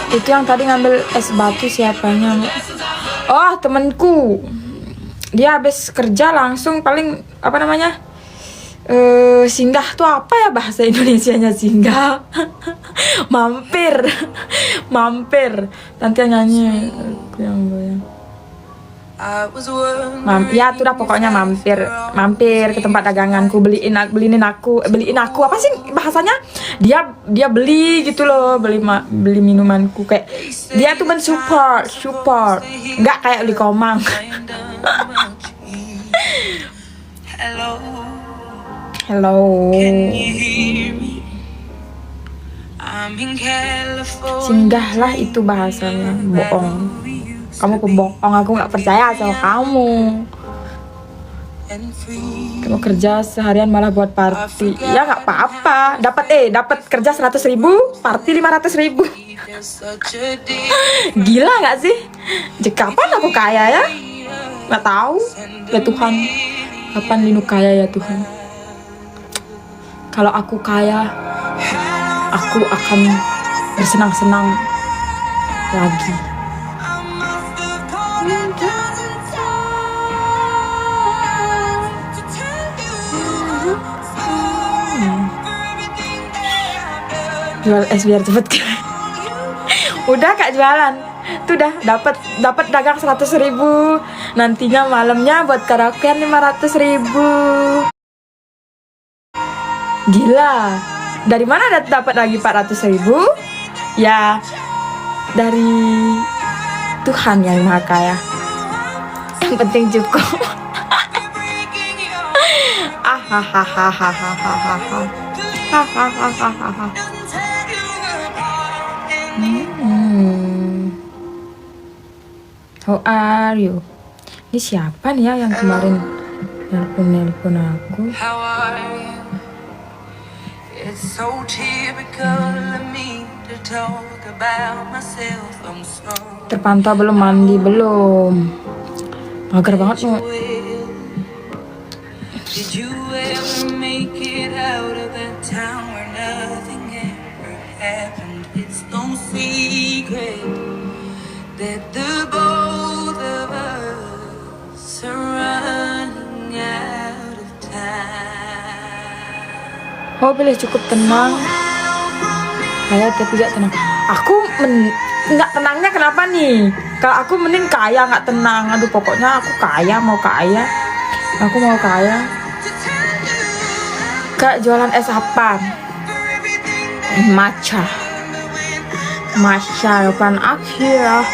Itu yang tadi ngambil es batu siapanya? Oh, temenku. Dia habis kerja langsung paling apa namanya? Singgah tuh apa ya bahasa Indonesianya singgah? Mampir. Mampir. Nanti nyanyi aku yang goyang. Ya tuh dah pokoknya mampir ke tempat daganganku, beliin aku apa sih bahasanya, dia beli gitu loh, beli minumanku, kayak dia tuh support nggak kayak beli komang. Hello. Singgahlah itu bahasanya, bohong. Kamu pembohong, aku nggak percaya sama kamu. Kamu kerja seharian malah buat party. Ya nggak apa-apa. Dapat kerja 100.000, party 500.000. Gila nggak sih? Kapan aku kaya ya? Nggak tahu. Ya Tuhan, kapan Linu kaya ya Tuhan? Kalau aku kaya, aku akan bersenang-senang lagi. Jual es biar cepet. Udah Kak jualan. Tuh udah dapat dagang 100.000. Nantinya malamnya buat karaokean 500.000. Gila. Dari mana dapat lagi 400.000? Ya dari Tuhan yang Maha Kaya. Yang penting cukup. How are you? Ini siapa nih ya yang kemarin nelpon aku? Terpantau belum mandi belum? Mager banget nih. Did you ever make it out of that town where nothing ever happened? It's no secret that the both of us are running out of time. Oh, boleh cukup tenang. Kaya tapi gak tenang. Aku nggak tenangnya kenapa nih? Kalau aku mending kaya nggak tenang. Aduh pokoknya aku kaya mau kaya. Aku mau kaya. Kak jualan es apa? Matcha depan akhir.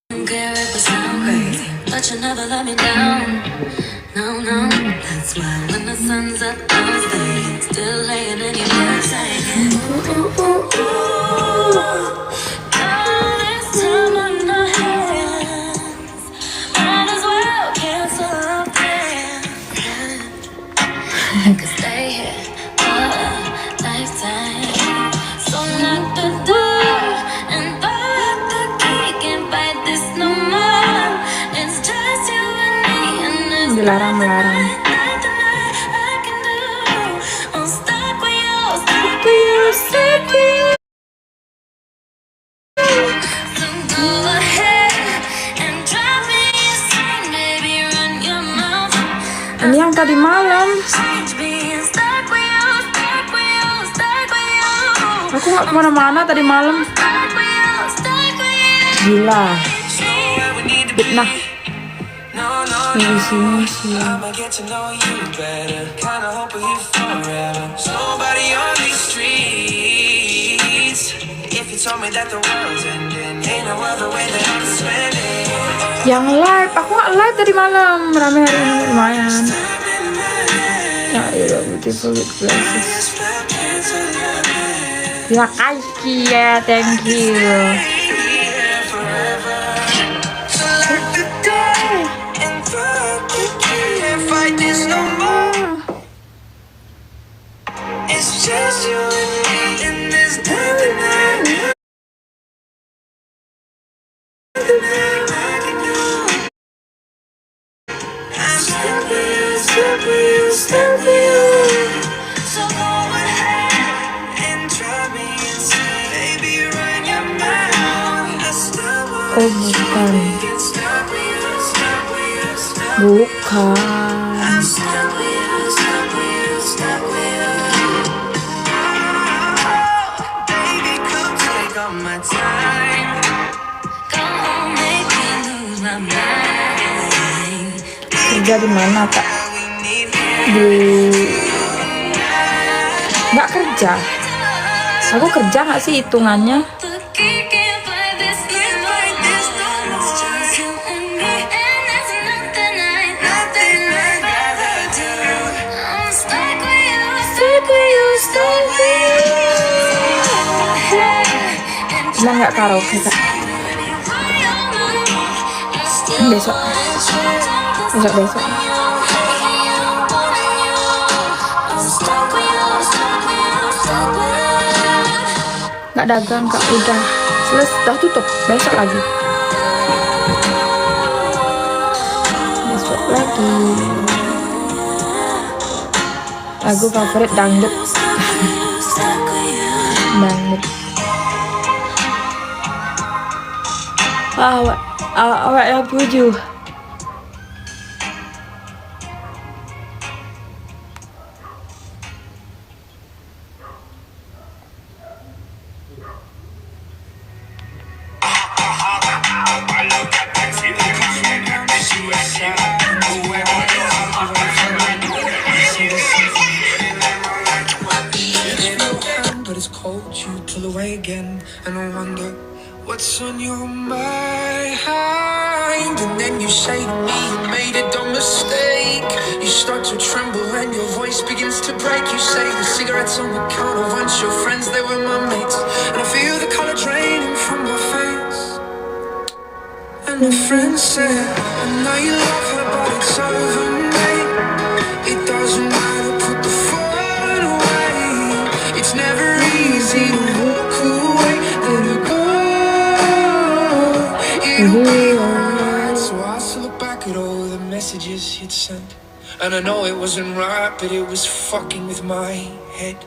Don't care if I sound crazy, but you never let me down. No, no, that's why when the sun's up, I'll stay still laying in your bed saying, ooh, ooh, ooh. All this time on our hands, might as well cancel our plans. I could stay here for a lifetime. So knock the door and fuck the key. Can't fight this no more. It's just you and me, and there's Dilarang. nothing I can do. I'm stuck with you, stuck with you, stuck with you. So go ahead and drive me insane, baby. Run your mouth. Ini yang tadi malam. Change me and stuck with you, stuck with you, stuck with you. Aku gak kemana-mana tadi malam. Stuck with you, stuck with you. Gila. Where we need to be. Nah, No, no, di no. sini sih. I'ma get to know you better. Kinda hope we're here forever. Nobody on these streets. If you told me that the world's ending, ain't no other way that I can spend it. Yang live, aku gak live tadi malam. Rame hari ini lumayan. Ya, iya, beautiful with glasses. Terima kasih ya, thank you. And fuck the key, can't fight this no more. It's just you and me, and there's nothing I can do. I'm stuck with you, stuck with you, stuck with you. So go ahead and drive me insane, baby. Run your mouth. I still want Oh, bukan. get stuck with you, stuck with you, stuck. Bukan. I'm stuck with you, stuck with you, stuck with you. Baby, come take all my time. Go home, make me lose my mind. Kerja di mana, Kak? We need Di... Nggak kerja. Aku kerja nggak sih hitungannya? The key can't fight this no more. It's just you and me, and there's nothing I'd rather do. I'm stuck with you, stuck with you, stuck with you. Bilang nggak karaoke, Kak. Besok. Besok. Nggak dagang, Kak. Udah selesai, tutup. Besok lagi. Lagu favorit dangdut. Dangdut. Awak yang 7. but it's cold. You pull away again, and I wonder what's on your mind. And then you say to me, you made a dumb mistake. You start to tremble, and your voice begins to break. You say the cigarettes on the counter, once your friends, they were my mates. And I feel the color draining from my face. And And my friend said, I know you love her, but it's over, mate. It doesn't matter, put the phone away. It's never easy to walk away. Let her go, it'll be alright. So I still look back at all the messages you'd sent, and I know it wasn't right, but it was fucking with my head.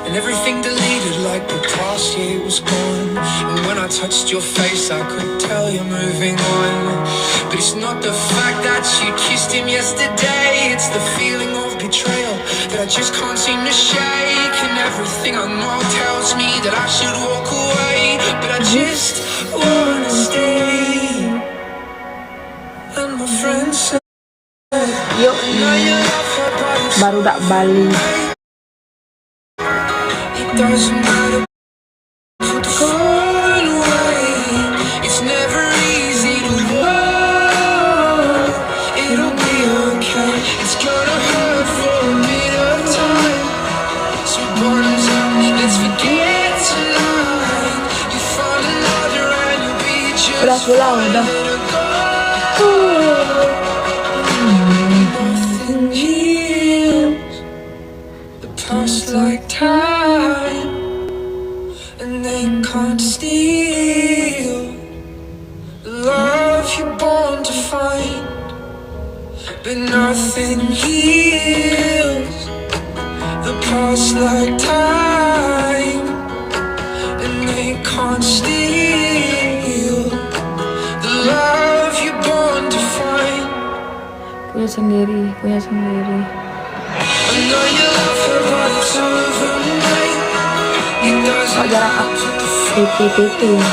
And everything deleted like the past year was gone. And when I touched your face I could tell you're moving on. But it's not the fact that you kissed him yesterday, it's the feeling of betrayal that I just can't seem to shake. And everything I know tells me that I should walk away, but I just wanna stay. And my friend said, Yuk, baru dak Bali. doesn't matter, put the phone away. It's never easy to walk. It'll be okay. It's gonna hurt for a bit of time. So bottoms up, let's forget tonight. You find another and you'll be just Udah pulang, udah. nothing heals the past like time, and they can't steal the love you're born to find. But nothing heals the past like time, and they can't steal the love you're born to find. Punya sendiri, punya sendiri. I know you love her, but it's over, mate. It doesn't Kok jarak matter, put the titik-titik.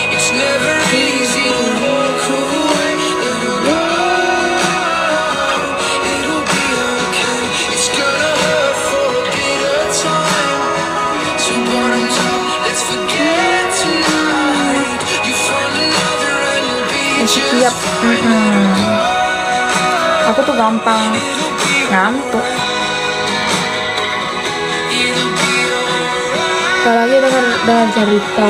It's never easy to walk away. Let her go. It'll be okay. It's gonna hurt for a bit of time. So bottoms up, let's forget tonight. You find another and you'll be Masih just siap. Aku tuh gampang ngantuk. it'll be alright. Apalagi dengan cerita.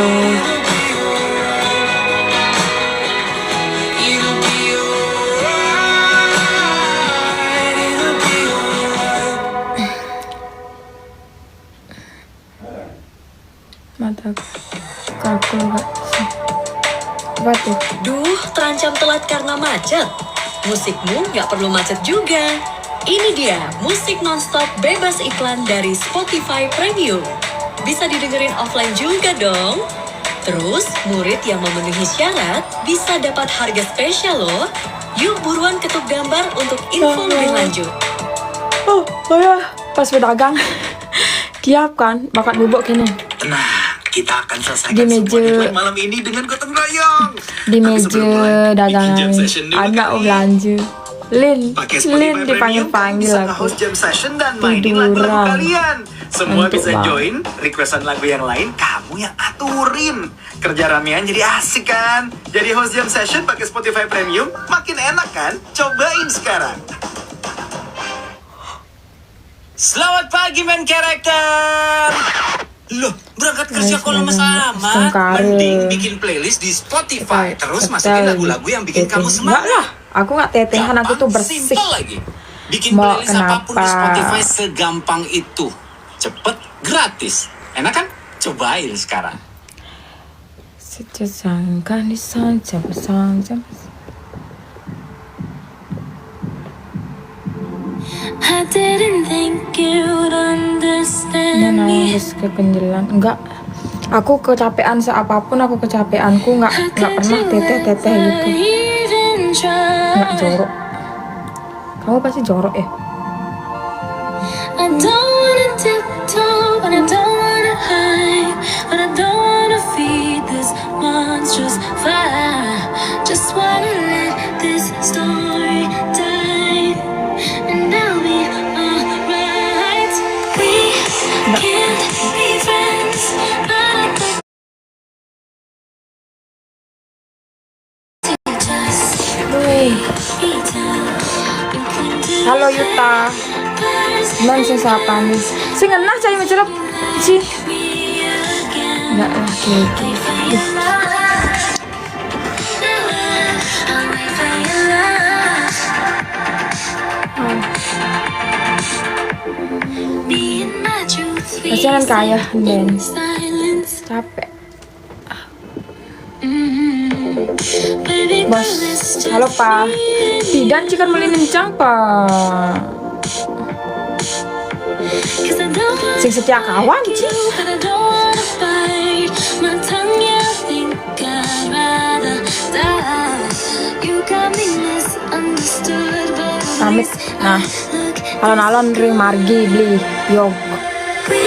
It'll be alright. It'll be alright. Mata kaku gak sih? Apa tuh? Duh, terancam telat karena macet. Musikmu nggak perlu macet juga. Ini dia, musik nonstop bebas iklan dari Spotify Premium. Bisa didengerin offline juga dong. Terus, murid yang memenuhi syarat bisa dapat harga spesial loh. Yuk buruan ketuk gambar untuk info lebih lanjut. Oh ya, pas berdagang. Tiap kan, bakat bubuk gini. Nah, kita akan selesaikan Di meja- semua deadline malam ini dengan gotong royong. Di Tapi meja sebelum mulai, dagangan bikin jam session dulu anak kali. belanja. Lin Pakai Spotify Lin Premium, dipanggil-panggil bisa aku. nge-host jam session dan mainin lagu-lagu Tiduran. kalian. Semua Ngantuk bisa banget. join, requestan lagu yang lain kamu yang aturin. Kerja ramean jadi asik kan? Jadi host jam session pakai Spotify Premium makin enak kan? Cobain sekarang. Selamat pagi main karakter. Loh, berangkat kerja kok lemes amat? Setengkare. Mending bikin playlist di Spotify. Terus masukin lagu-lagu yang bikin kamu Enggak semangat. lah, aku nggak tetehan, aku tuh bersih. Simpel lagi. Bikin Mau playlist apapun di kenapa? Spotify segampang itu. Cepet, gratis. Enak kan? Cobain sekarang. Sejak di sang I didn't think you'd understand me. nangis kekenjelan. Enggak, aku kecapean seapapun aku kecapeanku nggak pernah teteh gitu. Nggak jorok. Kamu pasti jorok ya. I don't wanna tiptoe, but I don't wanna hide, but I don't wanna feed this monstrous fire. Just wanna let this story die, and I'll be alright. We can't be friends, but I just be down. You can do Halo Yuta. Gimana sih sapa nih? Sing enak cai mencelap sih. Enggak lah kayak gitu. Jangan kaya dan silence. capek. Baby, Bos, promise halo just Pak. me and Tidak jika melincang Pak. Cause I don't want Sing setia kawan you, sih. but I don't wanna bite my tongue. Yeah, I think I'd rather die. You got me misunderstood, but at Pamit. least Nah, I look alon-alon ring margi beli yog. We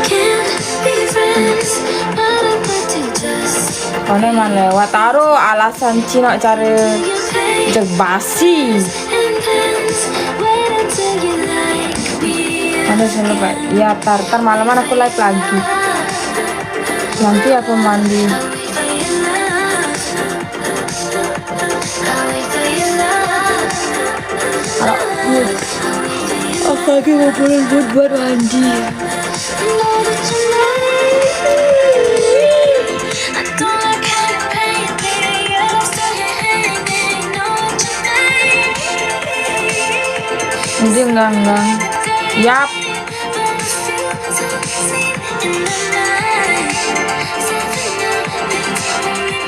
can't be friends, but I'd like to just Kone man lewat taruh alasan Cino cari you pay jeg basi. and pens. Wait until you like me. Kone selalu Pak. Ya tar malaman aku live lagi. Nanti aku mandi. I'll wait for your love. I'll wait for your love. Kalau I'll wait for your aku lagi mau pulang buat mandi. know that you like me. I don't like how you paint me. You're still hanging. Know what you think. Jadi enggak. Yap. But the feelings unseen in the night. Something that makes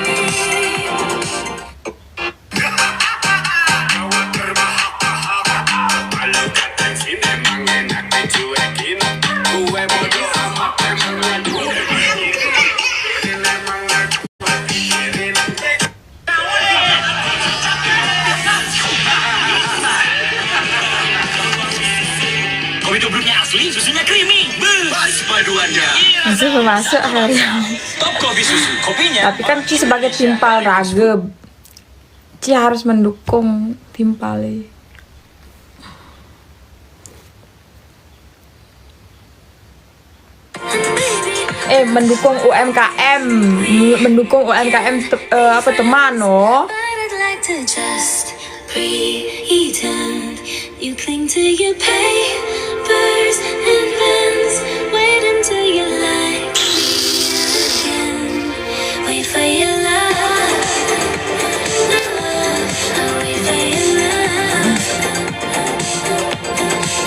me need. Kopi tubruknya asli, susunya creamy. Pas paduannya. Masih masuk hari. Top kopi susu, kopinya. Tapi kan Ci sebagai timpal rageb, Ci harus mendukung timpalnya. Mendukung UMKM, apa teman no? But I'd like to just pretend you cling to your papers and pens. Wait until you like me again. Wait for your love. I'll wait for your love.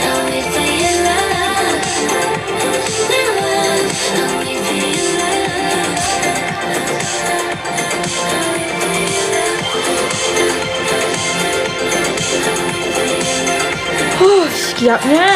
I'll wait for your love. I'll wait for your love. Siapnya.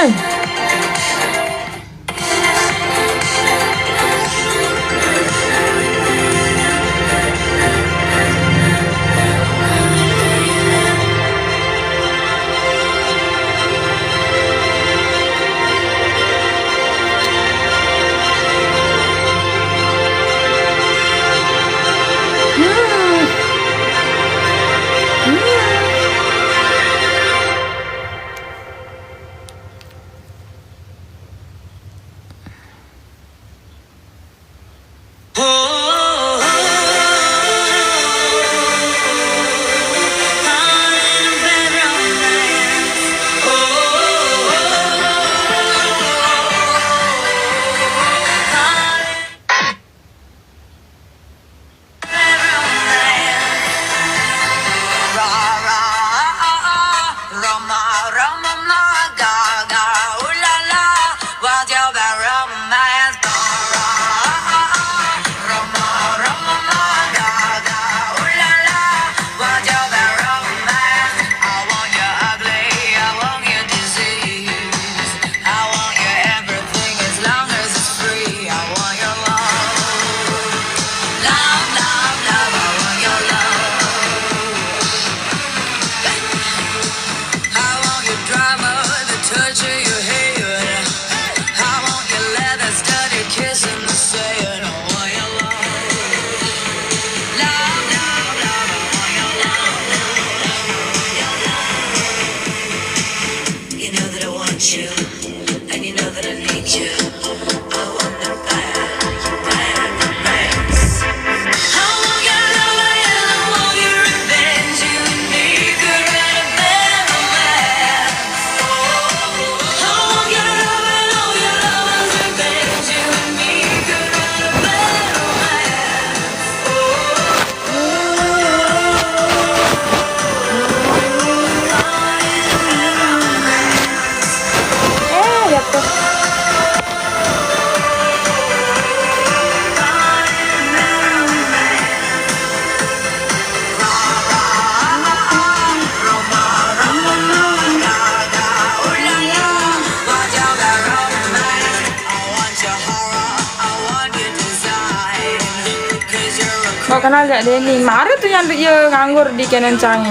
Mau kenal gak Denny? Mari tuh yang dia nganggur di Kenan Cangi.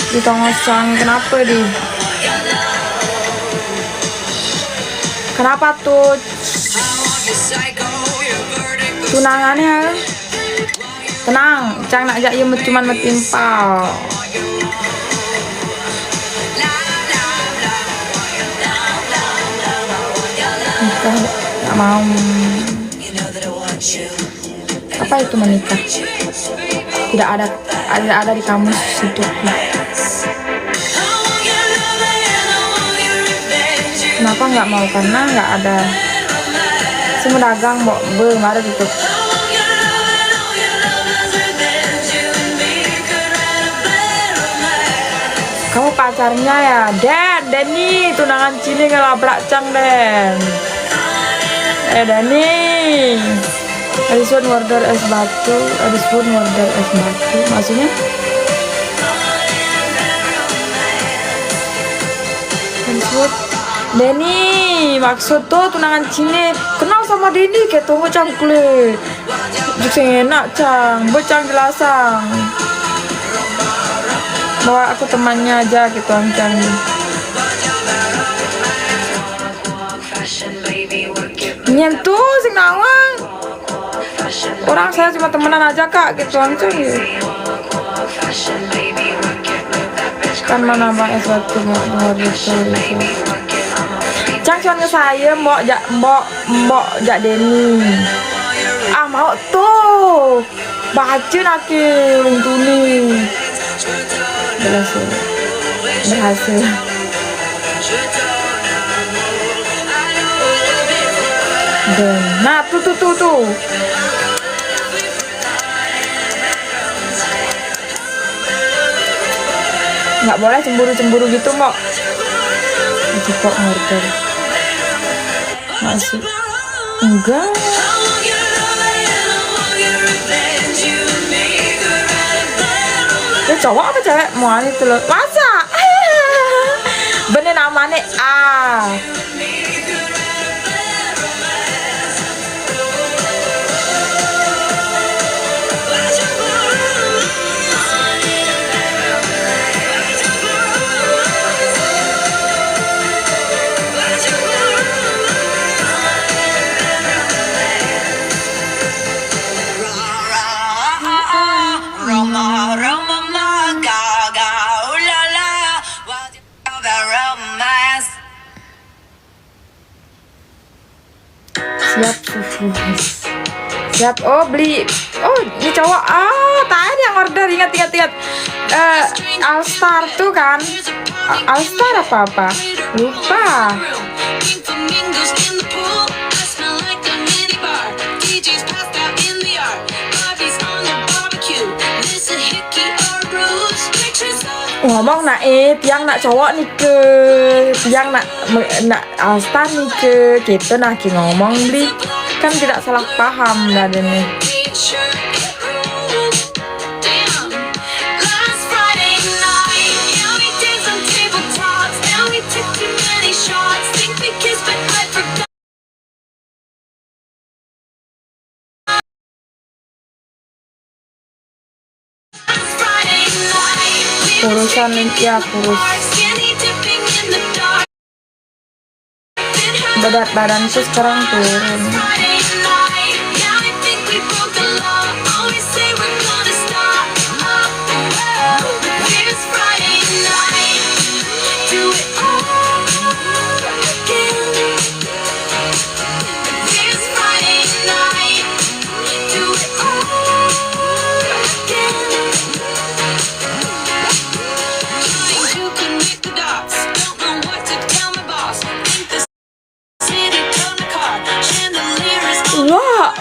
Di Tongos Cangi. Kenapa di? Kenapa tuh? Tunangannya tenang, Cang nak ajak ia cuman metimpal. Nikah gak mau. Apa itu menikah? Tidak ada di kamus hidupku. Kenapa nggak mau? Karena nggak ada. Semua dagang mau mari tutup. Kamu pacarnya ya, Denny, tunangan Cini ngelabrak Cang Den. Denny, Edison order es batu, maksudnya? Denny, maksud tuh tunangan Cini kenal sama Denny kayak tunggu Cang kulit. Jujur enak Cang, Cang jelasang. Bawa aku temannya aja gitu Cang. Nyentuh sing nawang. Orang saya cuma temenan aja kak gitu Cang. Kan mana bang es batu mau gitu. Cang cuman ke saya mbok jak Denny. Ah mau tuh baca naki tuni. Berhasil. Nah tuh. Nggak boleh cemburu gitu mbok. Kok ngorder. Masih enggak. Ini cowok apa cewek? Mau itu loh. Masa? Bener namanya A. Siap. Oh beli. Oh ini cowok. Tadi yang order ingat. All-Star tuh kan. All-Star apa lupa. Ngomong tiang nak cowok nih ke tiang nak All-Star nih ke gitu ngomong beli kan tidak salah paham dari ini. Urusan ya kurus. Berat badanku sekarang turun.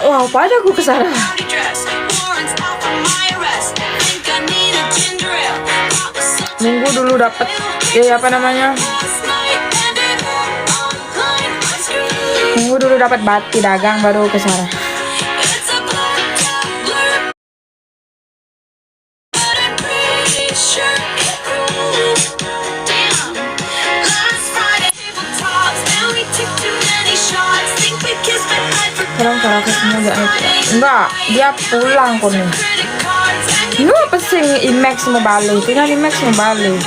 Wah, apa ada aku kesana? Nunggu dulu dapat apa namanya? Nunggu dulu dapat bati dagang baru kesana. Orang karaoke semua enggak, dia pulang kok nih. Lu apa sih Imax mau balik? Itu kan Imax mau balik.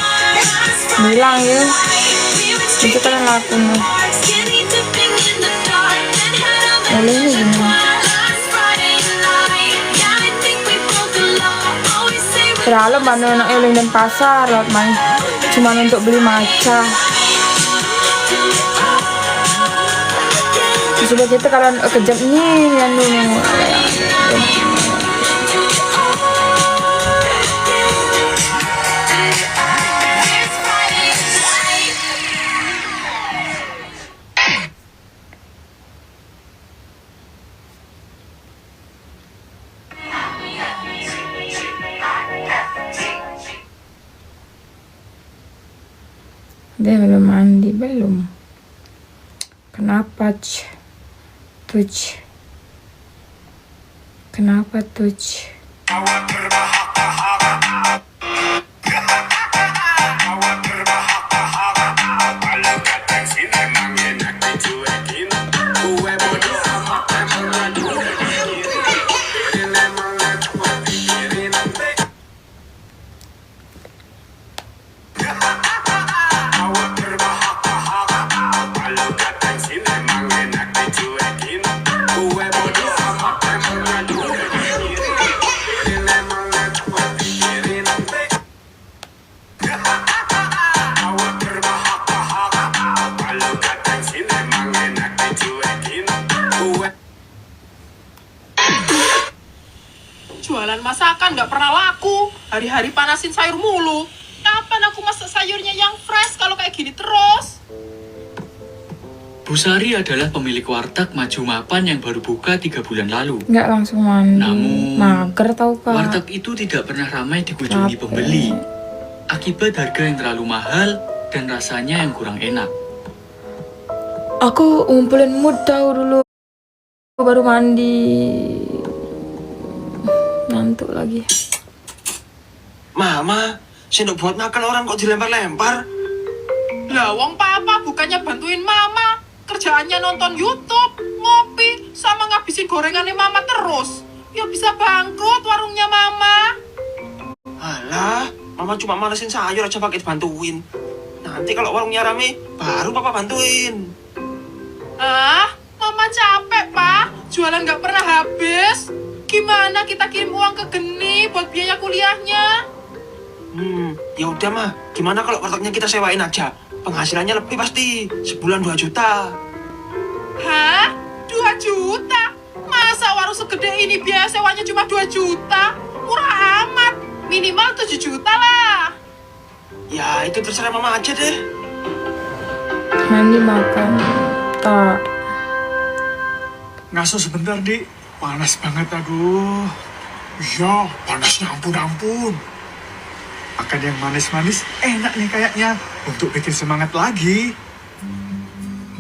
Bilang ya. Itu kan lakunya. Oleh ini gimana? Terlalu mana anak Eling dan pasar lewat main. Cuma untuk beli matcha. Coba kita kalau kejam nih yang dulu. Dia belum mandi, belum. Kenapa tuh? Kenapa tuh? Jualan masakan nggak pernah laku. Hari-hari panasin sayur mulu. Kapan aku masak sayurnya yang fresh kalau kayak gini terus? Bu Sari adalah pemilik warteg Maju Mapan yang baru buka 3 bulan lalu. Nggak langsung mandi. Namun, mager tau Kak. Warteg itu tidak pernah ramai dikunjungi pembeli. Akibat harga yang terlalu mahal dan rasanya yang kurang enak. Aku ngumpulin mood tau dulu. Baru mandi. Ngantuk lagi. Mama, sendok buat makan orang kok dilempar-lempar? Lah wong papa bukannya bantuin mama. Kerjaannya nonton YouTube, ngopi, sama ngabisin gorengannya mama terus. Ya bisa bangkrut warungnya mama. Alah, mama cuma malesin sayur aja pakai dibantuin. Nanti kalau warungnya rame, baru papa bantuin. Ah, mama capek pak. Jualan nggak pernah habis. Gimana kita kirim uang ke Geni buat biaya kuliahnya? Ya udah mah. Gimana kalau wartegnya kita sewain aja? Penghasilannya lebih pasti. Sebulan 2 juta. Hah? 2 juta? Masa warung segede ini biaya sewanya cuma 2 juta? Murah amat. Minimal 7 juta lah. Ya itu terserah mama aja deh. Mandi makan. Tak. Ngaso sebentar, Dik. Panas banget, aduh. Iya, panasnya ampun-ampun. Makan yang manis-manis enak nih kayaknya. Untuk bikin semangat lagi.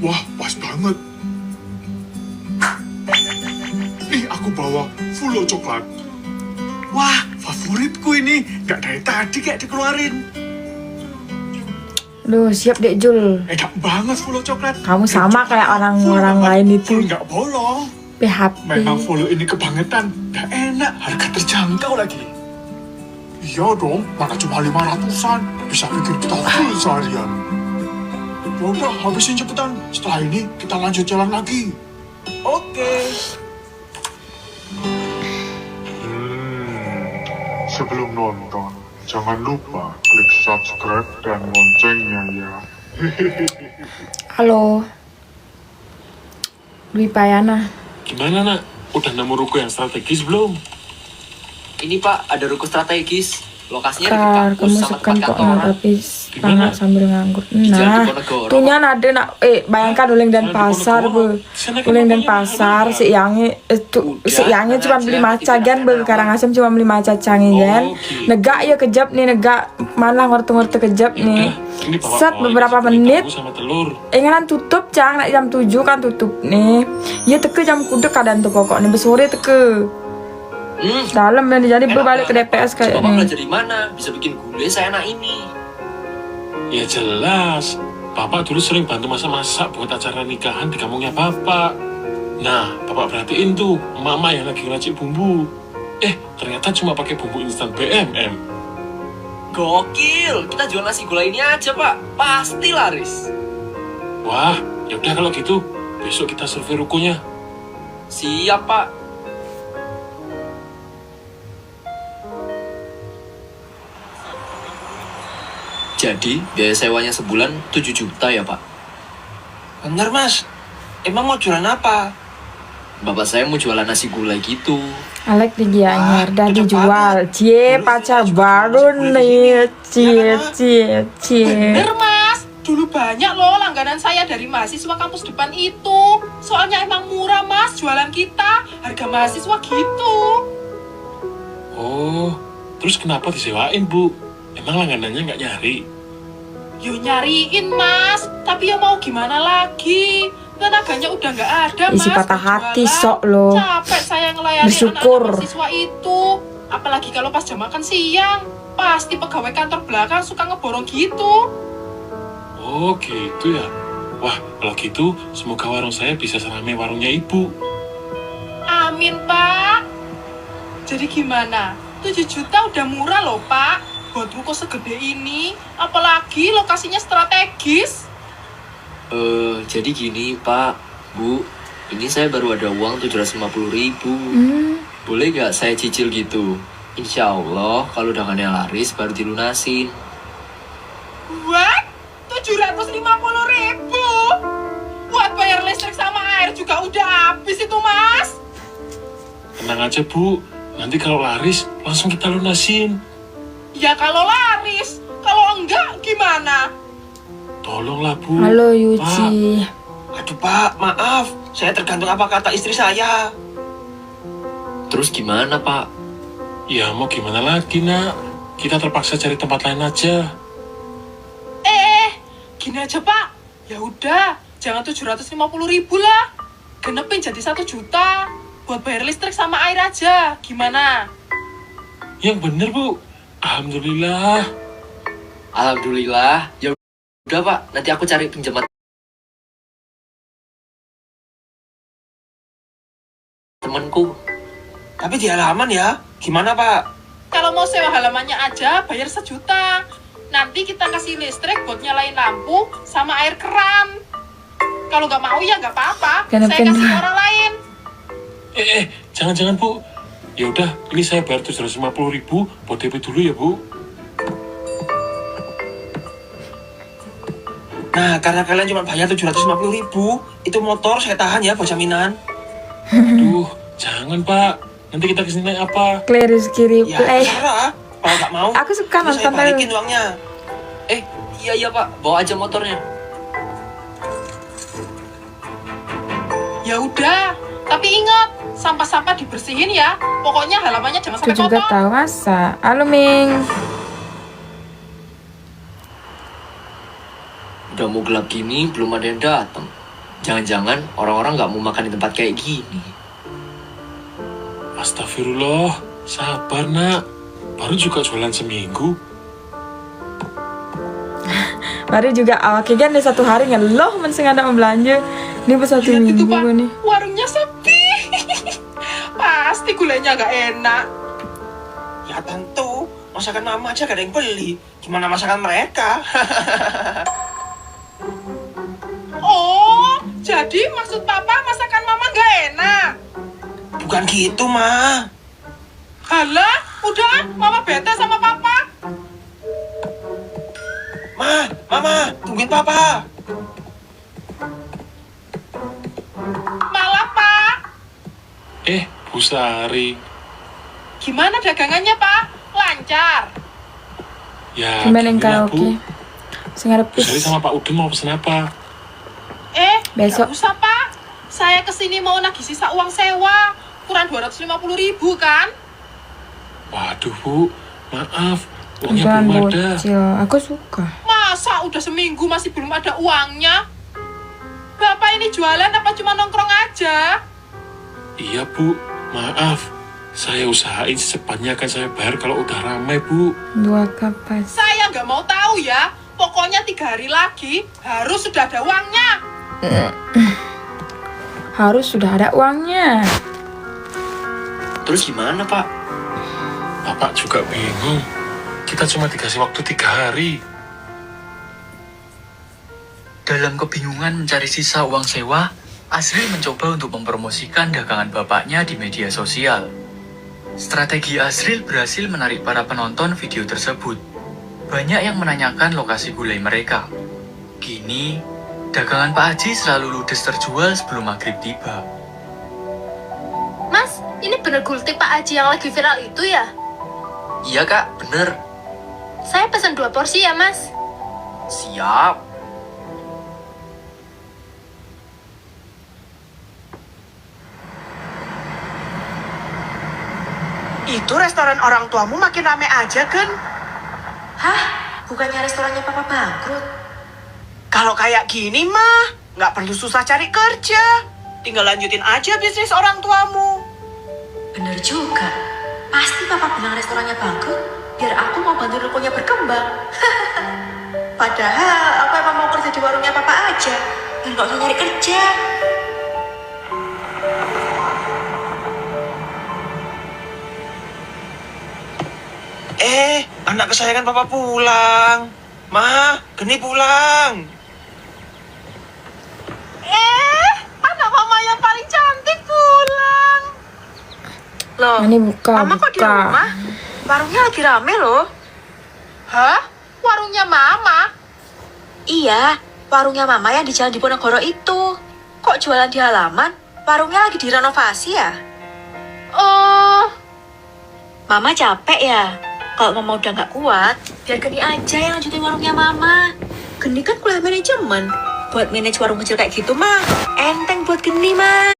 Wah, pas banget. Nih, aku bawa full coklat. Wah, favoritku ini. Gak dari tadi kayak dikeluarin. Duh, siap Dek Jul. Enak banget full coklat. Kamu sama kayak orang-orang lain itu. Full gak bolong. PHP. Memang follow ini kebangetan, gak enak, harga terjangkau lagi. Iya dong, mana cuma 500-an, bisa bikin kita full seharian. Yaudah, habisin cepetan, setelah ini kita lanjut jalan lagi. Oke. Sebelum nonton, jangan lupa klik subscribe dan loncengnya ya. Halo. Dwi Payana. Gimana nak? Udah nemu ruko yang strategis belum? Ini Pak, ada ruko strategis. Lokasinya dekat Kar, kampus kamu sama sekan tempat kok kantoran. tapi tangan sambil nganggur. Nah, Diponegoro. tunya ada nak bayangkan Uleng dan pasar bu. Uleng dan pasar si Yangi itu si Yangi cuma beli maca gan be Karangasem cuma beli maca canggih kan. Negak ya kejap nih negak mana ngerti kejap nih. Set beberapa menit. Inganan tutup cang nak jam 7 kan tutup nih. Ya teke jam kuda kadang tuh pokoknya besore teke. Dalam dan jadi berbalik ke DPS kayak Bapak ini. belajar di mana? Bisa bikin gulai seenak ini. Ya jelas. Bapak dulu sering bantu masak-masak buat acara nikahan di kampungnya Bapak. Nah, Bapak perhatiin tuh, Mama yang lagi ngeracik bumbu. Ternyata cuma pakai bumbu instan BMM. Gokil, kita jual nasi gulai ini aja Pak, pasti laris. Wah, yaudah kalau gitu, besok kita survei rukonya. Siap Pak. Jadi, biaya sewanya sebulan 7 juta ya Pak? Bener Mas, emang mau jualan apa? Bapak saya mau jualan nasi gulai gitu. Alek di Gianyar dah dijual. Cie, pacar baru nih. Cie. Bener mas, dulu banyak loh langganan saya dari mahasiswa kampus depan itu. Soalnya emang murah mas jualan kita, harga mahasiswa gitu. Oh, terus kenapa disewain, Bu? Emang langganannya nggak nyari? Yo nyariin mas, tapi ya mau gimana lagi? Tenaganya udah nggak ada mas. Isi patah hati jualan. sok lo. Capek saya ngelayani Bersyukur. anak-anak mahasiswa itu. Apalagi kalau pas jam makan siang, pasti pegawai kantor belakang suka ngeborong gitu. Oh, gitu ya. Wah, kalau gitu, semoga warung saya bisa seramai warungnya Ibu. Amin pak. Jadi gimana? 7 juta udah murah loh pak. Buat ruko segede ini, apalagi lokasinya strategis. Jadi gini Pak, Bu, ini saya baru ada uang 750.000. Boleh gak saya cicil gitu? Insya Allah kalau dagangannya laris baru dilunasin. What? 750.000? Buat bayar listrik sama air juga udah habis itu mas. Tenang aja, Bu. Nanti kalau laris, langsung kita lunasin. Ya kalau laris, kalau enggak gimana? Tolonglah, Bu. Halo Yuci. Aduh Pak, maaf, saya tergantung apa kata istri saya. Terus gimana Pak? Ya mau gimana lagi, Nak? Kita terpaksa cari tempat lain aja. Gini aja pak, ya udah, jangan 750.000 lah. Genepin jadi 1 juta. Buat bayar listrik sama air aja, gimana? Yang bener, Bu. Alhamdulillah. Alhamdulillah. Ya udah Pak, nanti aku cari pinjaman temanku. Tapi di halaman ya, gimana Pak? Kalau mau sewa halamannya aja, bayar 1 juta. Nanti kita kasih listrik buat nyalain lampu sama air keran. Kalau nggak mau ya nggak apa-apa, saya kasih orang lain. Jangan-jangan, Bu. Ya udah, ini saya bayar 750.000 buat DP dulu ya, Bu. Nah, karena kalian cuma bayar 750.000, itu motor saya tahan ya buat jaminan. Aduh, jangan, Pak. Nanti kita kesini naik apa? Kiri Ya, terserah. Kalau nggak mau, Aku suka nanti nonton saya balikin uangnya. Iya Pak, bawa aja motornya. Ya udah, tapi ingat, sampah-sampah dibersihin ya. Pokoknya halamannya jangan Itu sampai juga kotor. tahu masa. Halo Ming. Udah mau gelap gini, belum ada yang datang. Jangan-jangan orang-orang nggak mau makan di tempat kayak gini. Astagfirullah, sabar, Nak. Baru juga jualan seminggu. Baru juga awak kan di 1 hari ngeloh mensing ada belanja. Ini pas 1 Lihat itu minggu pak, nih. warungnya sepi. Pasti gulanya nggak enak. Ya tentu, masakan mama aja gak ada yang beli. Gimana masakan mereka? Oh, jadi maksud papa masakan mama nggak enak? Bukan gitu, Ma. Halah, udah, mama bete sama papa. Mama, tungguin papa. Malah pak. Bu Sari. Gimana dagangannya pak? Lancar? Ya, Gimana yang ginilah, karaoke? Sing arep Bu Sari sama Pak Udin mau pesen apa? Besok. Nggak usah pak. Saya kesini mau nagih sisa uang sewa. Kurang 250.000 kan? Waduh, Bu. Maaf. Uangnya Jangan belum ada. bocil. Aku suka. Masa udah seminggu masih belum ada uangnya? Bapak ini jualan apa cuma nongkrong aja? Iya, Bu. Maaf. Saya usahain secepatnya akan saya bayar kalau udah ramai, Bu. 2 kapas. Saya nggak mau tahu ya. Pokoknya 3 hari lagi harus sudah ada uangnya. harus sudah ada uangnya. Terus gimana, Pak? Bapak juga bingung. Kita cuma dikasih waktu 3 hari. Dalam kebingungan mencari sisa uang sewa, Azril mencoba untuk mempromosikan dagangan bapaknya di media sosial. Strategi Azril berhasil menarik para penonton video tersebut. Banyak yang menanyakan lokasi gulai mereka. Kini, dagangan Pak Haji selalu ludes terjual sebelum maghrib tiba. Mas, ini bener gultik Pak Haji yang lagi viral itu ya? Iya, Kak, bener. Saya pesan 2 porsi ya, Mas. Siap. Itu restoran orang tuamu makin rame aja, kan? Hah? Bukannya restorannya Papa bangkrut? Kalau kayak gini mah, nggak perlu susah cari kerja. Tinggal lanjutin aja bisnis orang tuamu. Bener juga. Pasti Papa bilang restorannya bangkrut, biar aku mau bantu rukonya berkembang. Padahal aku emang mau kerja di warungnya Papa aja, biar nggak usah nyari kerja. Anak kesayangan Papa pulang. Ma, Geni pulang. Anak mama yang paling cantik pulang. Loh, Ini buka, Mama kok di buka. rumah? Warungnya lagi rame loh. Hah? Warungnya mama? Iya, warungnya Mama yang di Jalan Diponegoro itu. Kok jualan di halaman? Warungnya lagi direnovasi ya? Mama capek ya? Kalau Mama udah nggak kuat, biar Geni aja yang lanjutin warungnya Mama. Geni kan kuliah manajemen. Buat manage warung kecil kayak gitu mah, enteng buat Geni mah.